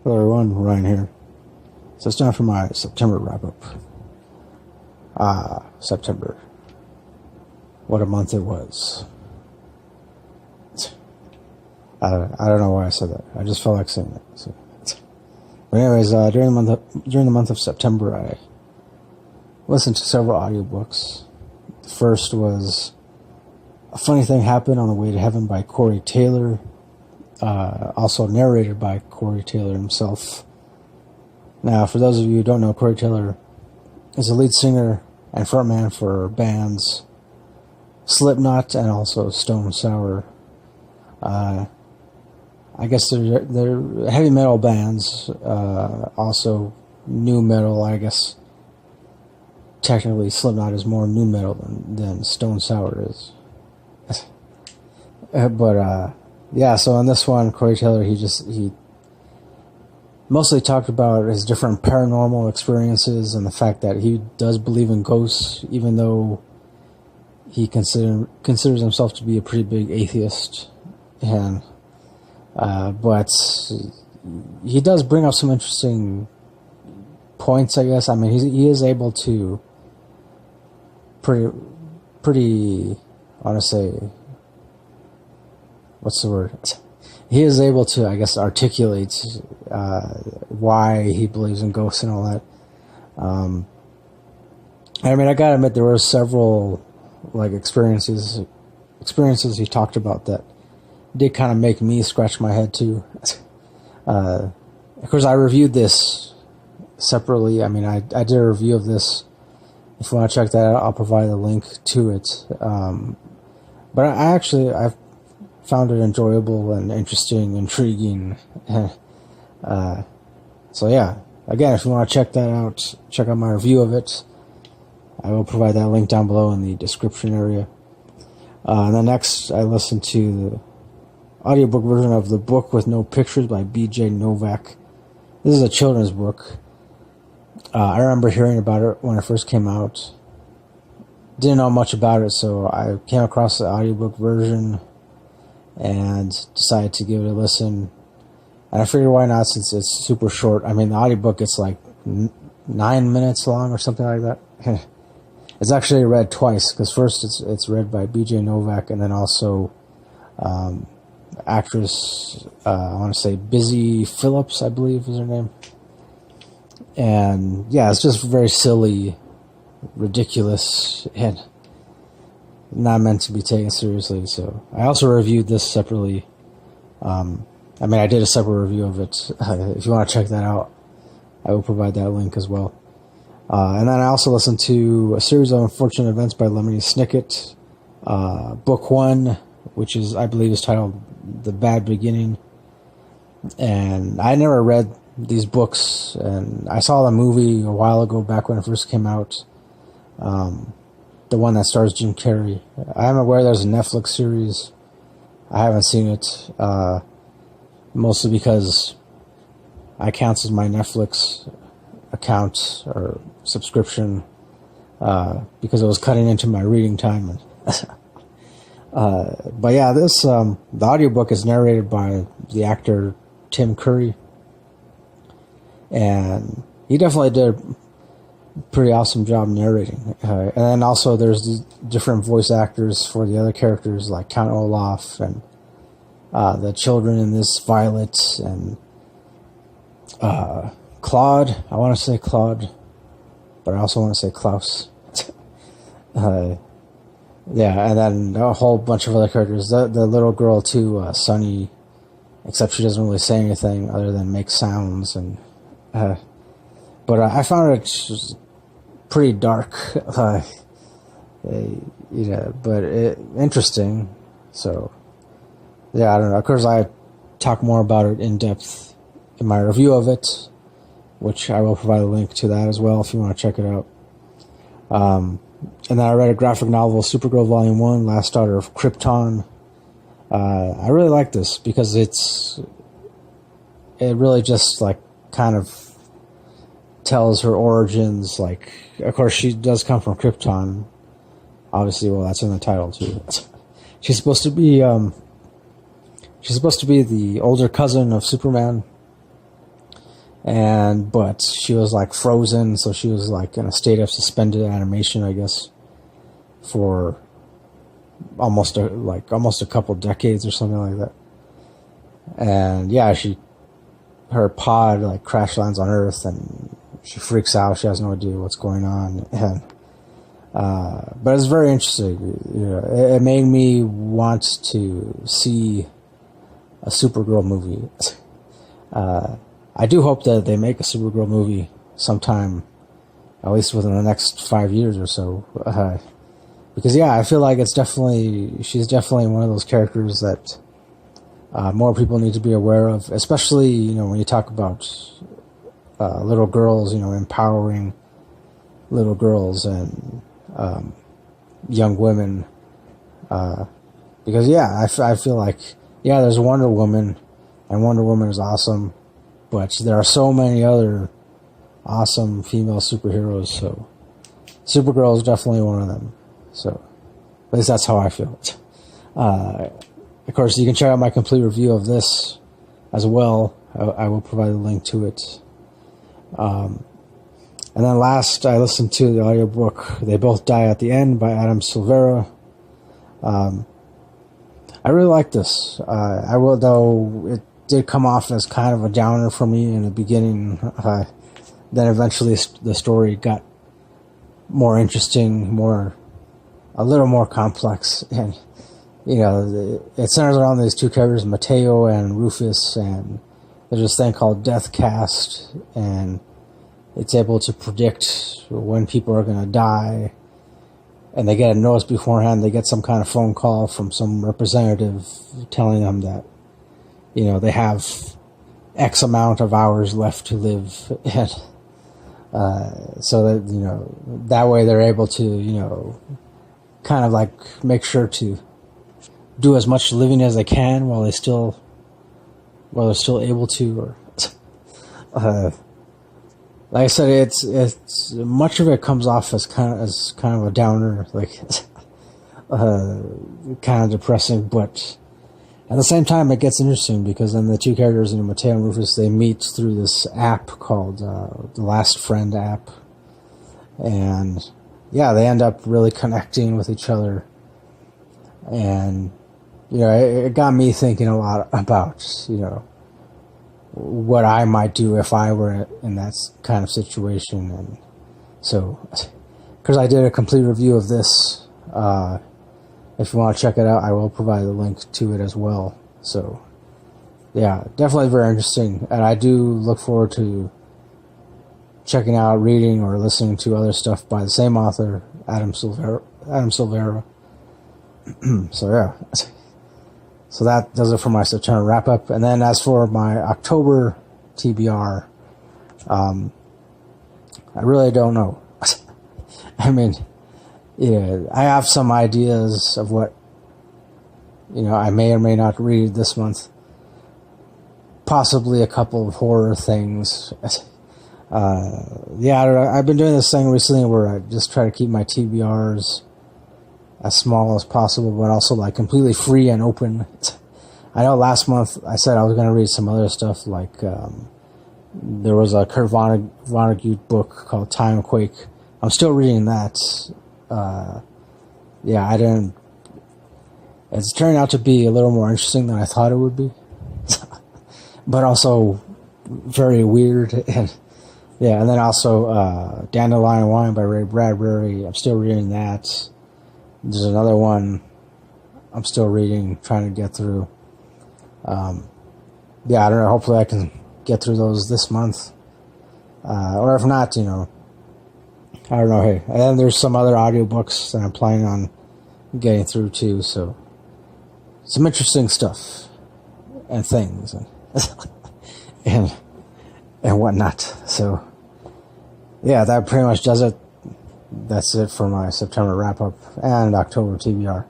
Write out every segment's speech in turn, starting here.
Hello everyone, Ryan here. So it's time for my September wrap-up. September. What a month it was. I don't know why I said that. I just felt like saying it. So. But anyways, during the month of September, I listened to several audiobooks. The first was A Funny Thing Happened on the Way to Heaven by Corey Taylor. Also narrated by Corey Taylor himself. Now, for those of you who don't know, Corey Taylor is a lead singer and frontman for bands Slipknot and also Stone Sour. I guess they're heavy metal bands, also new metal. I guess technically Slipknot is more new metal than Stone Sour is. Yeah, so on this one, Corey Taylor, he mostly talked about his different paranormal experiences and the fact that he does believe in ghosts, even though he considers himself to be a pretty big atheist. And but he does bring up some interesting points, I guess. I mean, he is able to pretty, I want to say, what's the word? He is able to, I guess, articulate why he believes in ghosts and all that. I mean, I gotta admit, there were several like experiences he talked about that did kind of make me scratch my head too. Of course, I reviewed this separately. I mean, I did a review of this. If you want to check that out, I'll provide a link to it. But I found it enjoyable and interesting, intriguing. So yeah, again, if you want to check that out, check out my review of it. I will provide that link down below in the description area. And then next, I listened to the audiobook version of The Book with No Pictures by B.J. Novak. This is a children's book. I remember hearing about it when it first came out. Didn't know much about it, so I came across the audiobook version and decided to give it a listen. And I figured, why not, since it's super short. I mean, the audiobook, it's like 9 minutes long or something like that. It's actually read twice, because first it's read by B.J. Novak, and then also actress, I want to say Busy Phillips, I believe is her name. And yeah, it's just very silly, ridiculous, and not meant to be taken seriously. So I also reviewed this separately. I mean, I did a separate review of it. If you want to check that out, I will provide that link as well. And then I also listened to A Series of Unfortunate Events by Lemony Snicket, book 1, which is, I believe, is titled The Bad Beginning. And I never read these books, and I saw the movie a while ago, back when it first came out. The one that stars Jim Carrey. I am aware there's a Netflix series. I haven't seen it, mostly because I canceled my Netflix account or subscription because it was cutting into my reading time. But yeah, the audiobook is narrated by the actor Tim Curry, and he definitely did a pretty awesome job narrating. And then also there's the different voice actors for the other characters, like Count Olaf and the children in this, Violet and Claude. I want to say Claude, but I also want to say Klaus. Yeah, and then a whole bunch of other characters. The little girl too, Sunny, except she doesn't really say anything other than make sounds. And but I found it just pretty dark, but interesting. So yeah, I don't know. Of course, I talk more about it in depth in my review of it, which I will provide a link to that as well if you want to check it out. And then I read a graphic novel, Supergirl Volume 1, Last Daughter of Krypton. I really like this because it really just like kind of tells her origins. Like, of course, she does come from Krypton. Obviously, well, that's in the title too. She's supposed to be the older cousin of Superman. but she was like frozen, so she was like in a state of suspended animation, I guess, for almost a couple decades or something like that. And yeah, her pod like crash lands on Earth, and she freaks out. She has no idea what's going on, and but it's very interesting. You know, it made me want to see a Supergirl movie. I do hope that they make a Supergirl movie sometime, at least within the next 5 years or so. Because yeah, I feel like she's definitely one of those characters that more people need to be aware of, especially, you know, when you talk about little girls, you know, empowering little girls and young women. Because yeah, I feel like, yeah, there's Wonder Woman, and Wonder Woman is awesome, but there are so many other awesome female superheroes, so Supergirl is definitely one of them. So at least that's how I feel. Of course, you can check out my complete review of this as well. I will provide a link to it. And then last, I listened to the audiobook They Both Die at the End by Adam Silvera. I really like this. I will, though it did come off as kind of a downer for me in the beginning. Then eventually the story got more interesting, a little more complex, and you know, it centers around these two characters, Mateo and Rufus, and there's this thing called Death Cast, and it's able to predict when people are going to die, and they get a notice beforehand. They get some kind of phone call from some representative telling them that, you know, they have X amount of hours left to live, and so that, you know, that way they're able to, you know, kind of like make sure to do as much living as they can while they're still able to. Or like I said, it's much of it comes off as kind of a downer, like kind of depressing, but at the same time it gets interesting, because then the two characters, you know, Mateo and Rufus, they meet through this app called the Last Friend app, and yeah, they end up really connecting with each other. And you know, it got me thinking a lot about, you know, what I might do if I were in that kind of situation. And so, because I did a complete review of this, if you want to check it out, I will provide a link to it as well. So yeah, definitely very interesting, and I do look forward to checking out, reading, or listening to other stuff by the same author, Adam Silvera. So yeah, so that does it for my September wrap up. And then as for my October TBR, I really don't know. I mean, yeah, I have some ideas of what, you know, I may or may not read this month. Possibly a couple of horror things. Yeah, I don't know. I've been doing this thing recently where I just try to keep my TBRs as small as possible, but also like completely free and open. I know last month I said I was going to read some other stuff, like there was a Kurt Vonnegut book called Timequake. I'm still reading that. Yeah, I didn't. It's turned out to be a little more interesting than I thought it would be, but also very weird. And yeah, and then also Dandelion Wine by Ray Bradbury. I'm still reading that. There's another one I'm still reading, trying to get through. Yeah, I don't know. Hopefully I can get through those this month. Or if not, you know, I don't know. Hey, and then there's some other audiobooks that I'm planning on getting through too. So some interesting stuff and things and whatnot. So yeah, that pretty much does it. That's it for my September wrap up and October TBR.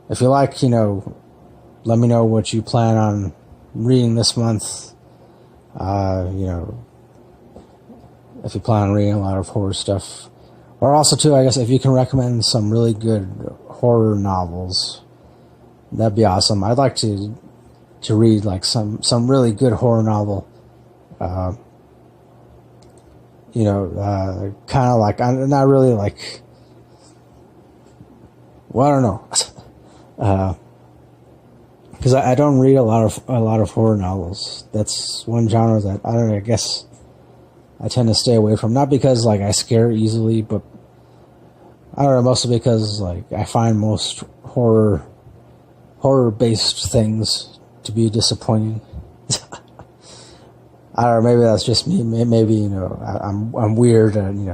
If you like, you know, let me know what you plan on reading this month. You know, if you plan on reading a lot of horror stuff, or also too, I guess if you can recommend some really good horror novels, that'd be awesome. I'd like to read like some really good horror novel. kind of like, I'm not really like, well, I don't know, because I don't read a lot of horror novels. That's one genre that I don't know, I guess I tend to stay away from. Not because like I scare easily, but I don't know, mostly because like I find most horror based things to be disappointing. I don't know, maybe that's just me. Maybe, I'm weird, and,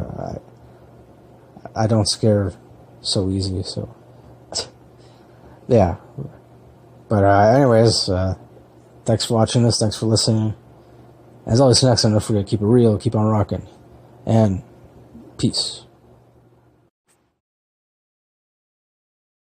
I don't scare so easy, so, yeah. But, anyways, thanks for watching this, thanks for listening. As always, next time, don't forget to keep it real, keep on rocking, and peace.